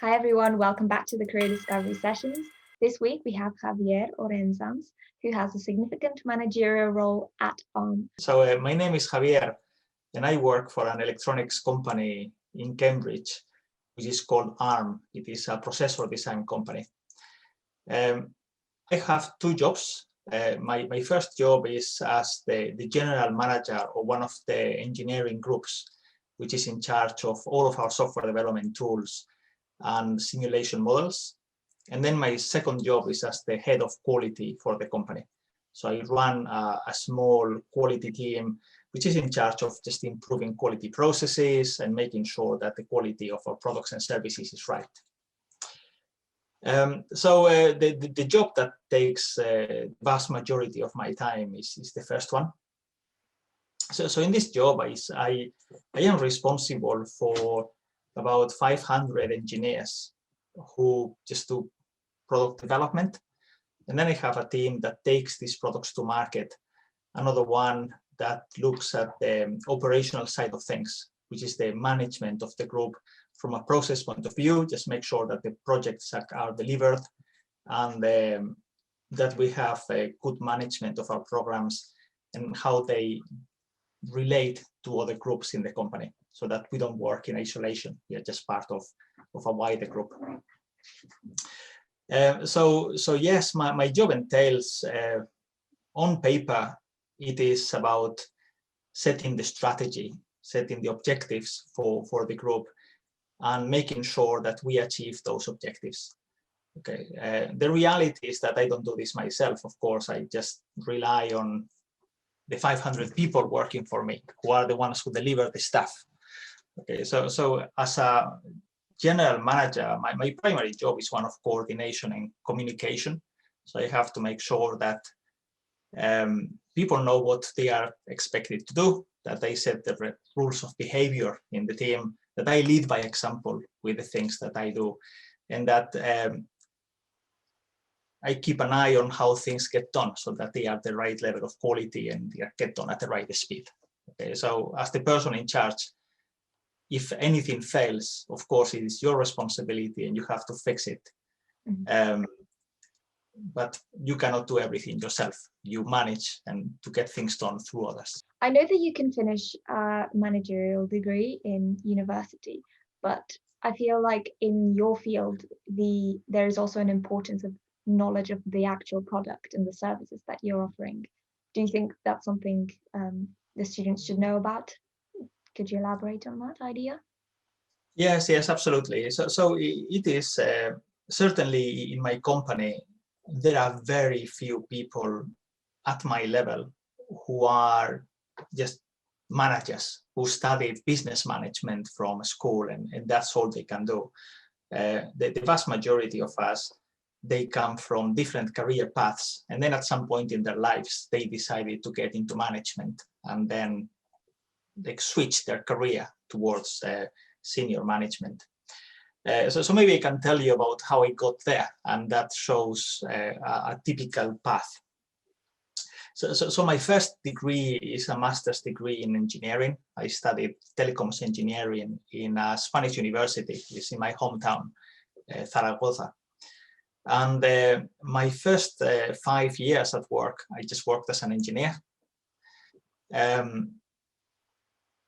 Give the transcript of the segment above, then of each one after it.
Hi everyone, welcome back to the Career Discovery Sessions. This week we have Javier Orensanz, who has a significant managerial role at Arm. So my name is Javier, and I work for an electronics company in Cambridge, which is called Arm. It is a processor design company. I have two jobs. My first job is as the general manager of one of the engineering groups, which is in charge of all of our software development tools and simulation models. And then my second job is as the head of quality for the company. So I run a small quality team, which is in charge of just improving quality processes and making sure that the quality of our products and services is right. The job that takes the vast majority of my time is the first one. So in this job, I am responsible for about 500 engineers who just do product development. And then I have a team that takes these products to market. Another one that looks at the operational side of things, which is the management of the group from a process point of view, just make sure that the projects are delivered and that we have a good management of our programs and how they relate to other groups in the company so that we don't work in isolation. We are just part of a wider group. So yes, my job entails, on paper, it is about setting the strategy, setting the objectives for the group and making sure that we achieve those objectives. Okay. The reality is that I don't do this myself. Of course, I just rely on the 500 people working for me, who are the ones who deliver the stuff. Okay, so as a general manager, my primary job is one of coordination and communication. So I have to make sure that people know what they are expected to do, that they set the rules of behavior in the team, that I lead by example with the things that I do, and that I keep an eye on how things get done so that they are the right level of quality and they get done at the right speed. Okay, so as the person in charge, if anything fails, of course, it is your responsibility and you have to fix it. Mm-hmm. But you cannot do everything yourself. You manage and to get things done through others. I know that you can finish a managerial degree in university, but I feel like in your field, there is also an importance of knowledge of the actual product and the services that you're offering. Do you think that's something the students should know about? Could you elaborate on that idea? Yes, absolutely. So it is certainly in my company, there are very few people at my level who are just managers who studied business management from school and that's all they can do. The vast majority of us, they come from different career paths, and then at some point in their lives they decided to get into management and then they switch their career towards senior management. So maybe I can tell you about how I got there, and that shows a typical path. So my first degree is a master's degree in engineering. I studied telecoms engineering in a Spanish university, which is in my hometown, Zaragoza. And my first 5 years at work, I just worked as an engineer.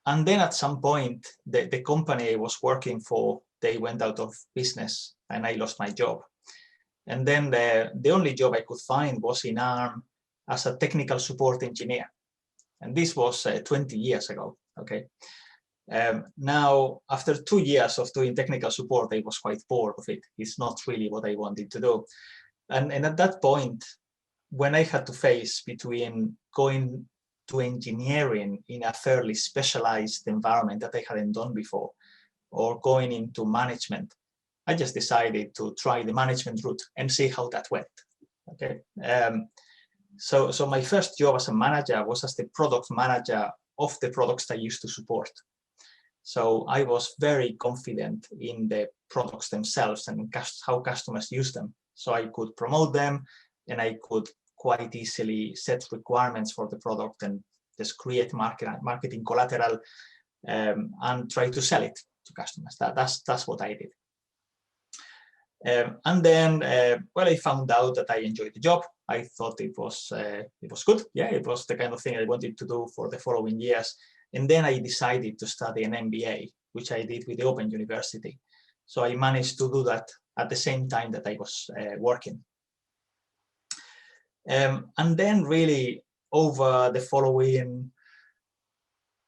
And then at some point, the company I was working for, they went out of business and I lost my job. And then the only job I could find was in Arm as a technical support engineer. And this was 20 years ago, okay? Now, after 2 years of doing technical support, I was quite bored of it. It's not really what I wanted to do. And at that point, when I had to face between going to engineering in a fairly specialized environment that I hadn't done before, or going into management, I just decided to try the management route and see how that went. Okay. So my first job as a manager was as the product manager of the products I used to support. So I was very confident in the products themselves and how customers use them. So I could promote them and I could quite easily set requirements for the product and just create marketing collateral and try to sell it to customers. That's what I did. And then, well, I found out that I enjoyed the job. I thought it was good. Yeah, it was the kind of thing I wanted to do for the following years. And then I decided to study an MBA, which I did with the Open University. So I managed to do that at the same time that I was working. And then really over the following,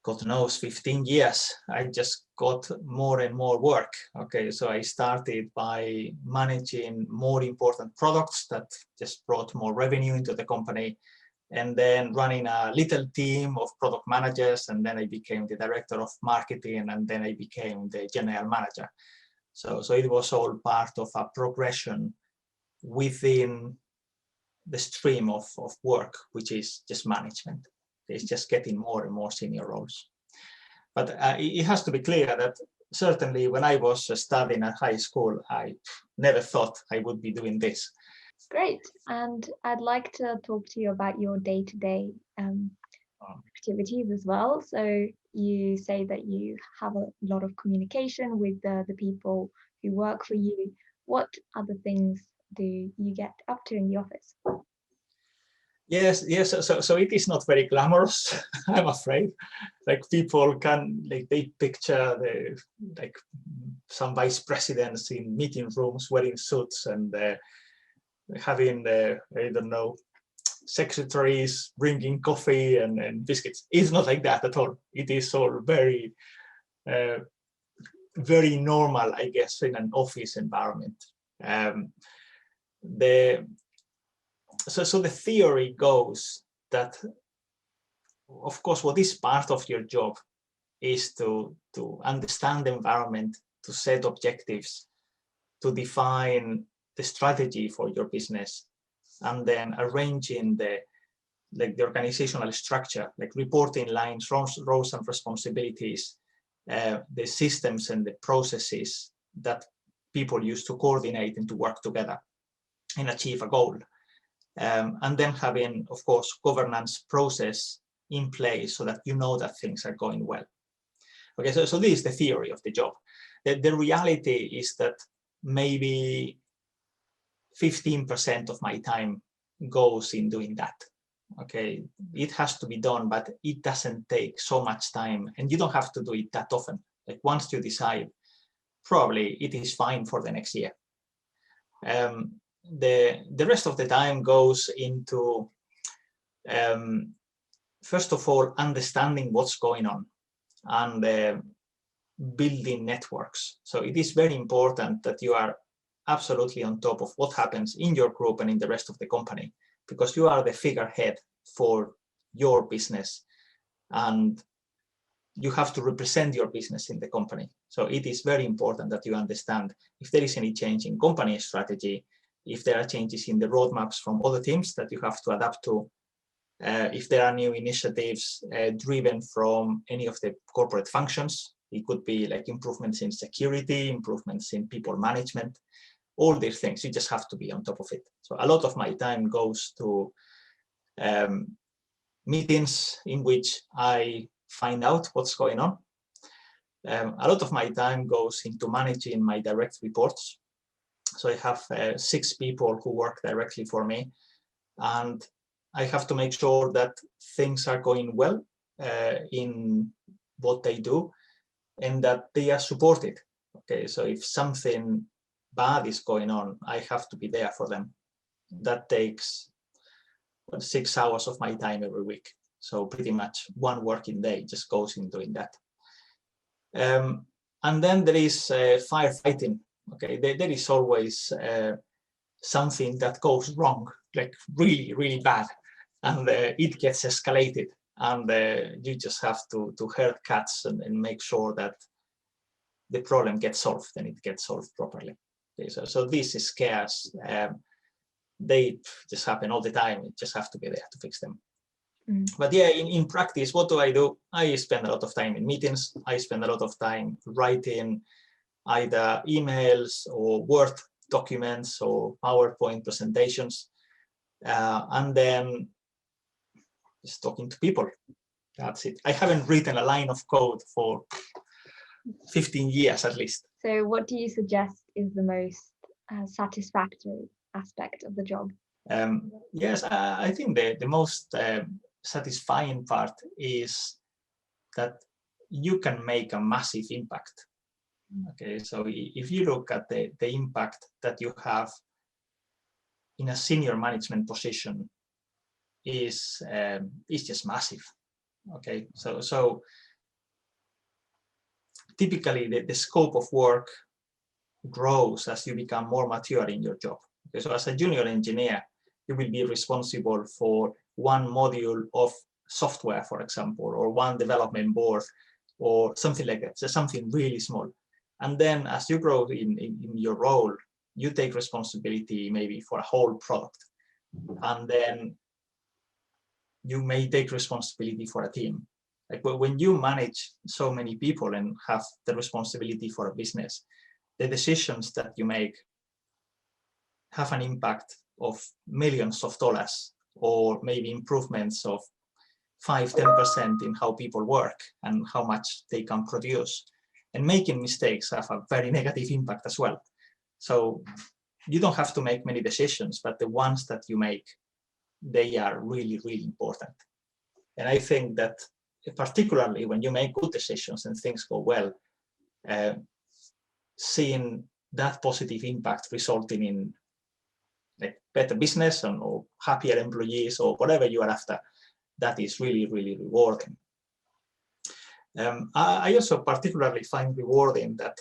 God knows, 15 years, I just got more and more work. Okay, so I started by managing more important products that just brought more revenue into the company, and then running a little team of product managers, and then I became the director of marketing, and then I became the general manager. So it was all part of a progression within the stream of work, which is just management. It's just getting more and more senior roles. But it has to be clear that certainly when I was studying at high school, I never thought I would be doing this. Great. And I'd like to talk to you about your day-to-day activities as well. So you say that you have a lot of communication with the people who work for you. What other things do you get up to in the office? Yes. So it is not very glamorous, I'm afraid. Like people can, like they picture like some vice presidents in meeting rooms wearing suits and having I don't know, secretaries bringing coffee and biscuits. It's not like that at all. It is all very, very normal, I guess, in an office environment. So the theory goes that, of course, what is part of your job is to understand the environment, to set objectives, to define the strategy for your business, and then arranging the organizational structure, like reporting lines, roles and responsibilities, the systems and the processes that people use to coordinate and to work together and achieve a goal. And then having, of course, governance process in place so that you know that things are going well. Okay, so this is the theory of the job. The reality is that maybe 15% of my time goes in doing that. Okay, it has to be done, but it doesn't take so much time, and you don't have to do it that often. Like once you decide, probably it is fine for the next year. The rest of the time goes into, first of all, understanding what's going on and building networks. So it is very important that you are absolutely on top of what happens in your group and in the rest of the company, because you are the figurehead for your business and you have to represent your business in the company. So it is very important that you understand if there is any change in company strategy, if there are changes in the roadmaps from other teams that you have to adapt to, if there are new initiatives driven from any of the corporate functions. It could be like improvements in security, improvements in people management, all these things. You just have to be on top of it. So a lot of my time goes to meetings in which I find out what's going on. A lot of my time goes into managing my direct reports. So I have 6 people who work directly for me, and I have to make sure that things are going well in what they do and that they are supported. Okay, so if something bad is going on, I have to be there for them. That takes 6 hours of my time every week. So pretty much one working day just goes in doing that. And then there is firefighting. Okay, there is always something that goes wrong, like really, really bad, and it gets escalated, and you just have to herd cats and make sure that the problem gets solved and it gets solved properly. Okay, so these scares, they just happen all the time. You just have to be there to fix them. But yeah, in practice, what do? I spend a lot of time in meetings. I spend a lot of time writing either emails or Word documents or PowerPoint presentations, and then just talking to people. That's it. I haven't written a line of code for 15 years at least. So what do you suggest is the most satisfactory aspect of the job? Yes, I think the most satisfying part is that you can make a massive impact. Okay, so if you look at the impact that you have in a senior management position is just massive. Okay, so typically the scope of work grows as you become more mature in your job. Okay, so as a junior engineer, you will be responsible for one module of software, for example, or one development board, or something like that. So something really small. And then as you grow in your role, you take responsibility maybe for a whole product. And then you may take responsibility for a team. Like when you manage so many people and have the responsibility for a business, the decisions that you make have an impact of millions of dollars, or maybe improvements of 5–10% in how people work and how much they can produce. And making mistakes have a very negative impact as well. So you don't have to make many decisions, but the ones that you make, they are really, really important. And I think that particularly when you make good decisions and things go well, seeing that positive impact resulting in like better business or happier employees or whatever you are after, that is really, really rewarding. I also particularly find rewarding that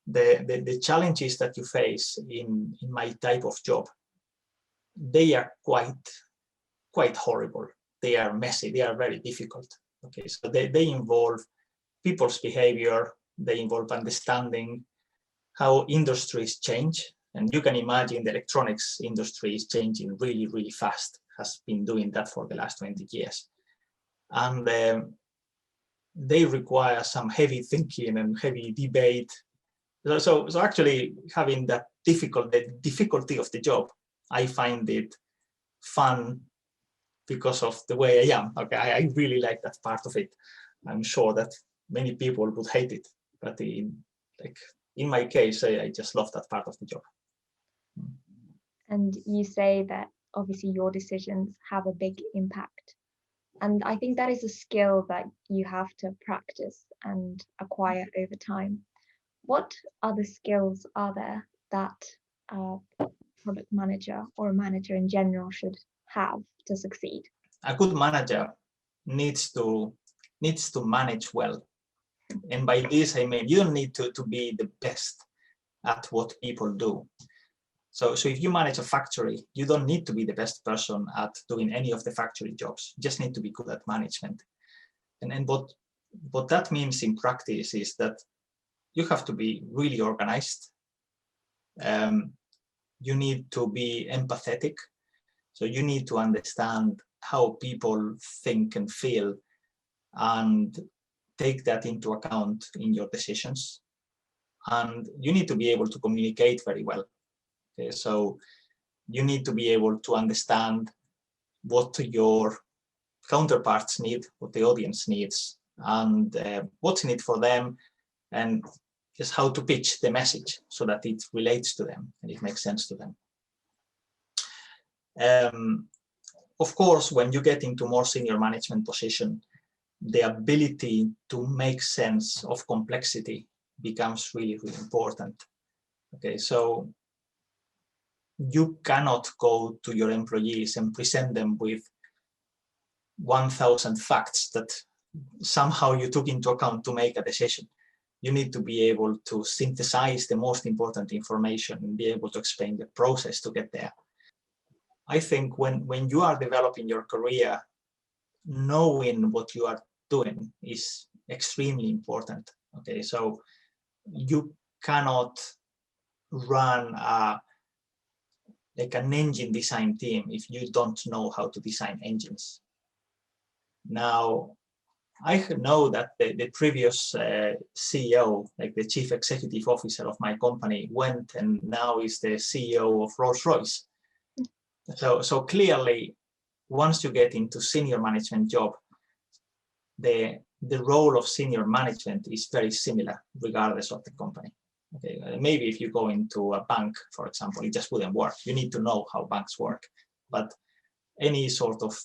the challenges that you face in my type of job, they are quite horrible. They are messy. They are very difficult. Okay, so they involve people's behavior. They involve understanding how industries change. And you can imagine the electronics industry is changing really, really fast, has been doing that for the last 20 years. And they require some heavy thinking and heavy debate. So actually having that the difficulty of the job, I find it fun because of the way I am. Okay, I really like that part of it. I'm sure that many people would hate it, but in my case, I just love that part of the job. And you say that obviously your decisions have a big impact. And I think that is a skill that you have to practice and acquire over time. What other skills are there that a product manager or a manager in general should have to succeed? A good manager needs to manage well. And by this, I mean, you don't need to be the best at what people do. So if you manage a factory, you don't need to be the best person at doing any of the factory jobs. You just need to be good at management. And what that means in practice is that you have to be really organized. You need to be empathetic. So you need to understand how people think and feel and take that into account in your decisions. And you need to be able to communicate very well. Okay, so you need to be able to understand what your counterparts need, what the audience needs, and what's in it for them, and just how to pitch the message so that it relates to them and it makes sense to them. Of course, when you get into more senior management position, the ability to make sense of complexity becomes really, really important. Okay, so you cannot go to your employees and present them with 1,000 facts that somehow you took into account to make a decision. You need to be able to synthesize the most important information and be able to explain the process to get there. I think when you are developing your career, knowing what you are doing is extremely important. Okay, so you cannot run like an engine design team if you don't know how to design engines. Now, I know that the previous CEO, like the chief executive officer of my company, went and now is the CEO of Rolls-Royce. So clearly, once you get into senior management job, the role of senior management is very similar regardless of the company. Okay, maybe if you go into a bank, for example, it just wouldn't work. You need to know how banks work. But any sort of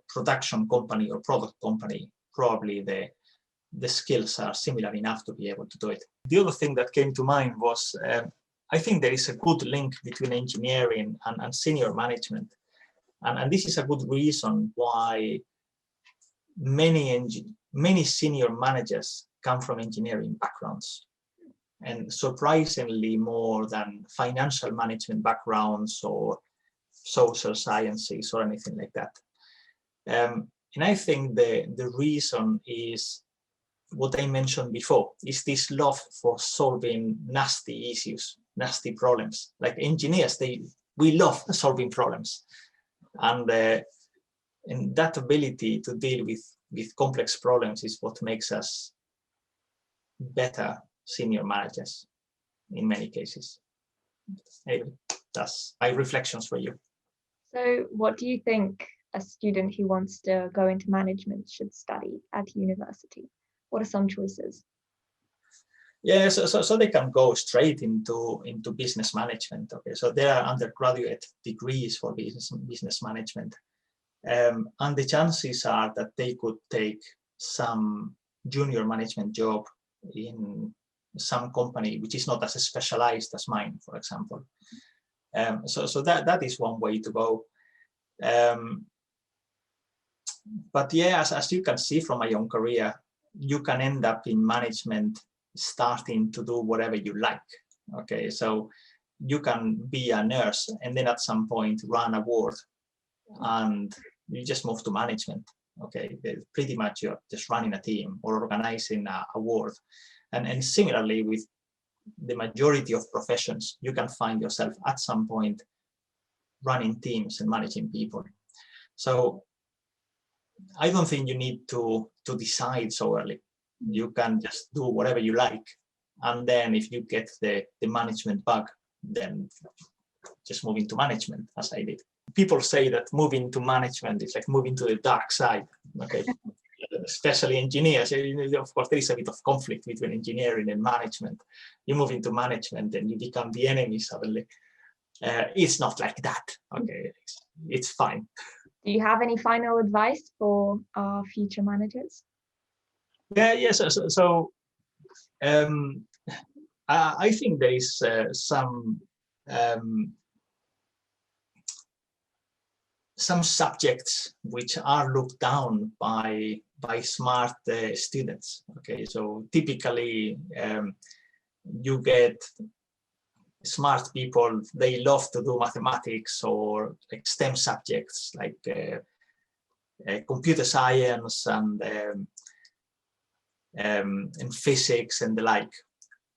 production company or product company, probably the skills are similar enough to be able to do it. The other thing that came to mind was, I think there is a good link between engineering and senior management. And this is a good reason why many senior managers come from engineering backgrounds, and surprisingly more than financial management backgrounds or social sciences or anything like that. And I think the reason is what I mentioned before, is this love for solving nasty issues, nasty problems. Like engineers, we love solving problems. And that ability to deal with complex problems is what makes us better senior managers in many cases. Anyway, that's my reflections for you. So what do you think a student who wants to go into management should study at university? What are some choices? Yeah, so they can go straight into business management. Okay, so there are undergraduate degrees for business management, and the chances are that they could take some junior management job in some company which is not as specialized as mine, for example. So that is one way to go. But yeah, as you can see from my own career, you can end up in management starting to do whatever you like. Okay, so you can be a nurse and then at some point run a ward and you just move to management. Okay, pretty much you're just running a team or organizing a ward. And similarly with the majority of professions, you can find yourself at some point running teams and managing people. So I don't think you need to decide so early. You can just do whatever you like. And then if you get the management bug, then just move into management, as I did. People say that moving to management is like moving to the dark side, okay? Especially engineers. Of course, there is a bit of conflict between engineering and management. You move into management and you become the enemy suddenly. It's not like that, okay? It's fine. Do you have any final advice for our future managers? Yeah, yes. So I think there is some subjects which are looked down by smart students. Okay, so typically you get smart people, they love to do mathematics or like STEM subjects like computer science and physics and the like.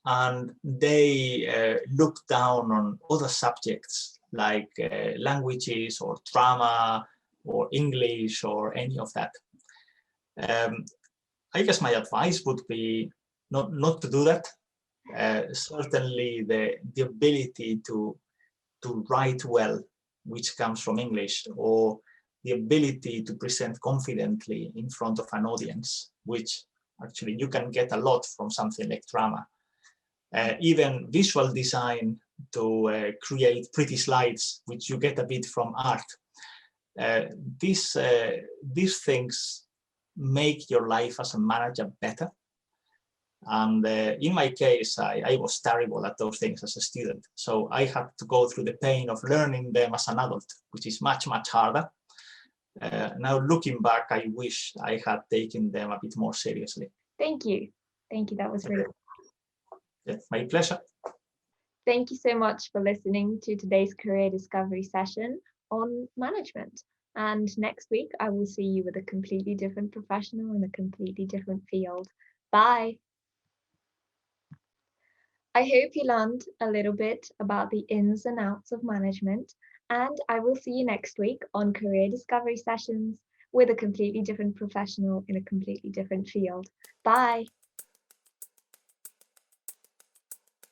And they look down on other subjects like languages or drama or English or any of that. I guess my advice would be not to do that. Certainly the ability to write well, which comes from English, or the ability to present confidently in front of an audience, which actually you can get a lot from something like drama. Even visual design to create pretty slides, which you get a bit from art. These things make your life as a manager better. And in my case, I was terrible at those things as a student. So I had to go through the pain of learning them as an adult, which is much, much harder. Now looking back, I wish I had taken them a bit more seriously. Thank you. Thank you. That was really Yeah, my pleasure. Thank you so much for listening to today's career discovery session on management. And next week, I will see you with a completely different professional in a completely different field. Bye. I hope you learned a little bit about the ins and outs of management, and I will see you next week on career discovery sessions with a completely different professional in a completely different field. Bye.